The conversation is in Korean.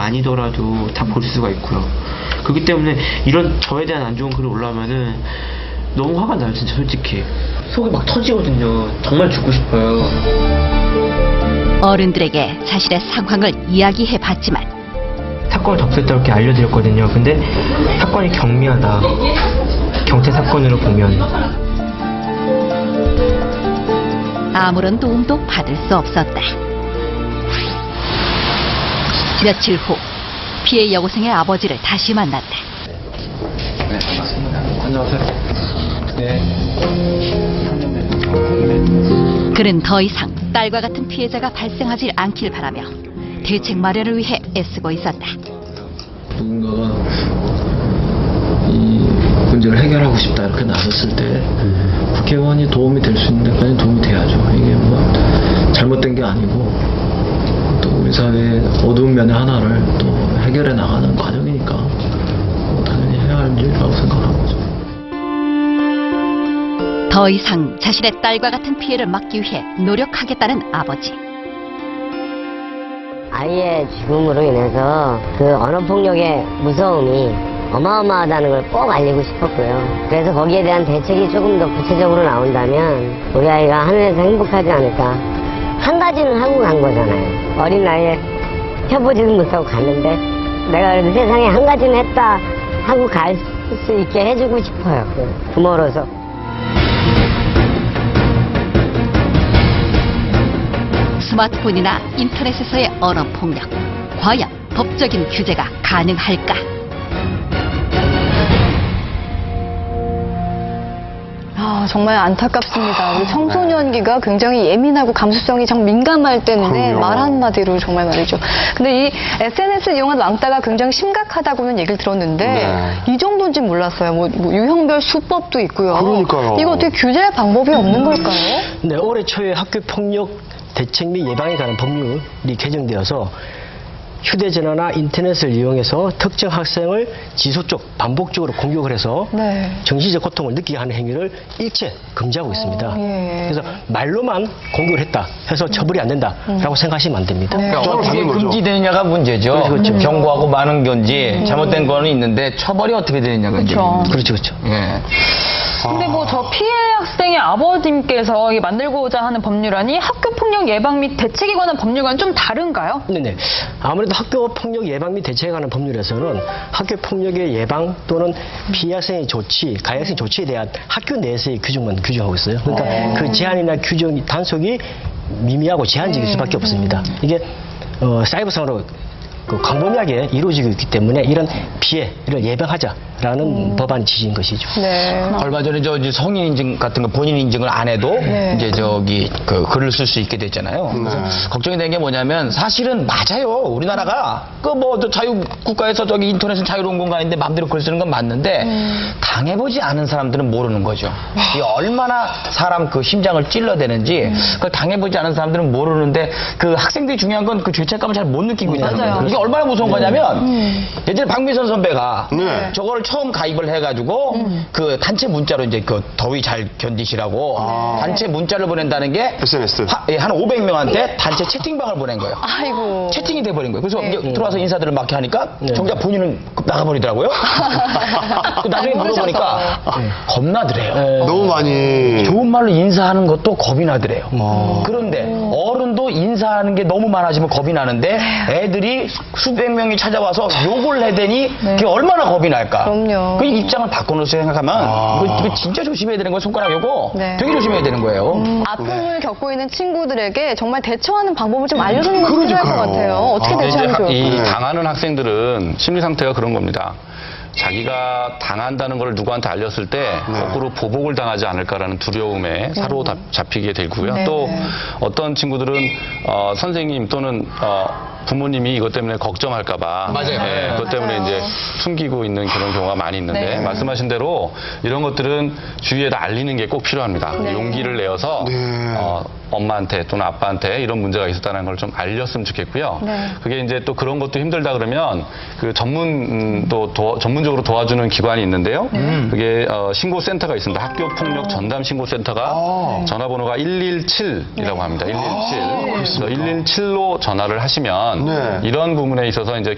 아니더라도 다 볼 수가 있고요. 그렇기 때문에 이런 저에 대한 안 좋은 글이 올라오면은 너무 화가 나요, 진짜 솔직히. 속이 막 터지거든요. 정말 죽고 싶어요. 어른들에게 자신의 상황을 이야기해봤지만 사건을 접수했다고 이렇게 알려드렸거든요. 근데 사건이 경미하다. 경찰 사건으로 보면 아무런 도움도 받을 수 없었다. 며칠 후 피해 여고생의 아버지를 다시 만났다. 네, 반갑습니다. 안녕하세요. 네. 그는 더 이상 딸과 같은 피해자가 발생하지 않길 바라며 대책 마련을 위해 애쓰고 있었다. 누군가가 이 문제를 해결하고 싶다 이렇게 나섰을 때 국회의원이 도움이 될 수 있는 데까지 도움이 돼야죠. 이게 뭐 잘못된 게 아니고 또 우리 사회의 어두운 면의 하나를 또 해결해 나가는 과정이니까 당연히 해야 할 일이라고 생각하는 거죠. 더 이상 자신의 딸과 같은 피해를 막기 위해 노력하겠다는 아버지. 아이의 죽음으로 인해서 그 언어폭력의 무서움이 어마어마하다는 걸 꼭 알리고 싶었고요. 그래서 거기에 대한 대책이 조금 더 구체적으로 나온다면 우리 아이가 하늘에서 행복하지 않을까. 한 가지는 하고 간 거잖아요. 어린 나이에 펴보지도 못하고 갔는데 내가 그래도 세상에 한 가지는 했다 하고 갈 수 있게 해주고 싶어요. 부모로서. 스마트폰이나 인터넷에서의 언어 폭력, 과연 법적인 규제가 가능할까? 정말 안타깝습니다. 우리 청소년기가 굉장히 예민하고 감수성이 정 민감할 때인데 말 한마디로 정말 말이죠. 근데 이 SNS 이용한 왕따가 굉장히 심각하다고는 얘기를 들었는데 이 정도인지 몰랐어요. 뭐 유형별 수법도 있고요. 그러니까요. 이거 어떻게 규제할 방법이 없는 걸까요? 네, 올해 초에 학교폭력 대책 및 예방에 관한 법률이 개정되어서 휴대전화나 인터넷을 이용해서 특정 학생을 지속적, 반복적으로 공격을 해서 정신적 고통을 느끼게 하는 행위를 일체 금지하고 있습니다. 그래서 말로만 공격을 했다 해서 처벌이 안 된다라고 생각하시면 안 됩니다. 어떻게 금지되느냐가 문제죠. 그렇죠. 경고하고 많은 건지 잘못된 거는 있는데 처벌이 어떻게 되느냐가 그렇죠. 그렇죠, 그렇죠. 예. 근데 뭐 저 피해 학생의 아버님께서 만들고자 하는 법률안이 학교폭력 예방 및 대책에 관한 법률과는 좀 다른가요? 네네. 아무래도 학교폭력 예방 및 대책에 관한 법률에서는 학교폭력의 예방 또는 피해 학생의 조치, 가해 학생 조치에 대한 학교 내에서의 규정만 규정하고 있어요. 그러니까 그 제한이나 규정 단속이 미미하고 제한적일 수밖에 없습니다. 이게 사이버상으로 광범위하게 이루어지고 있기 때문에 이런 피해를 예방하자라는 법안 지시인 것이죠. 얼마 전에 저 이제 성인 인증 같은 거 본인 인증을 안 해도 이제 저기 그 글을 쓸 수 있게 됐잖아요. 그래서 걱정이 되는 게 뭐냐면 사실은 맞아요. 우리나라가 그 뭐 자유 국가에서 저기 인터넷은 자유로운 공간인데 마음대로 글 쓰는 건 맞는데 당해보지 않은 사람들은 모르는 거죠. 이게 얼마나 사람 그 심장을 찔러대는지 그걸 당해보지 않은 사람들은 모르는데 그 학생들이 중요한 건 그 죄책감을 잘 못 느끼고 있다는 거예요. 이게 얼마나 무서운 거냐면 예전에 박미선 선배가 저거를 처음 가입을 해가지고 그 단체 문자로 이제 그 더위 잘 견디시라고 단체 문자를 보낸다는 게 SNS. 한 500명한테 단체 채팅방을 보낸 거예요. 아이고. 채팅이 돼버린 거예요. 그래서 이제 들어와서 인사들을 막 하니까 정작 본인은 나가버리더라고요. 나중에 물어보니까 겁나더래요. 너무 많이. 좋은 말로 인사하는 것도 겁이 나더래요. 그런데 어른도 인사하는 게 너무 많아지면 겁이 나는데 애들이 수백 명이 찾아와서 욕을 해대니 그게 얼마나 겁이 날까. 그럼요. 그 입장을 바꿔놓으서 생각하면 이거 진짜 조심해야 되는 거예요. 손가락 요거 되게 조심해야 되는 거예요. 아픔을 겪고 있는 친구들에게 정말 대처하는 방법을 좀 알려주는 것도 필요할 것 같아요. 어떻게 대처하면 좋을까요? 이 당하는 학생들은 심리 상태가 그런 겁니다. 자기가 당한다는 걸 누구한테 알렸을 때 거꾸로 보복을 당하지 않을까라는 두려움에 사로잡히게 되고요. 또 어떤 친구들은 선생님 또는 부모님이 이것 때문에 걱정할까봐 그것 때문에 이제 숨기고 있는 그런 경우가 많이 있는데 말씀하신 대로 이런 것들은 주위에다 알리는 게 꼭 필요합니다. 용기를 내어서 엄마한테 또는 아빠한테 이런 문제가 있었다는 걸 좀 알렸으면 좋겠고요. 그게 이제 또 그런 것도 힘들다 그러면 그 전문적으로 도와주는 기관이 있는데요. 그게 신고센터가 있습니다. 학교폭력 전담 신고센터가 전화번호가 117이라고 합니다. 117. 그래서 117로 전화를 하시면 이런 부분에 있어서 이제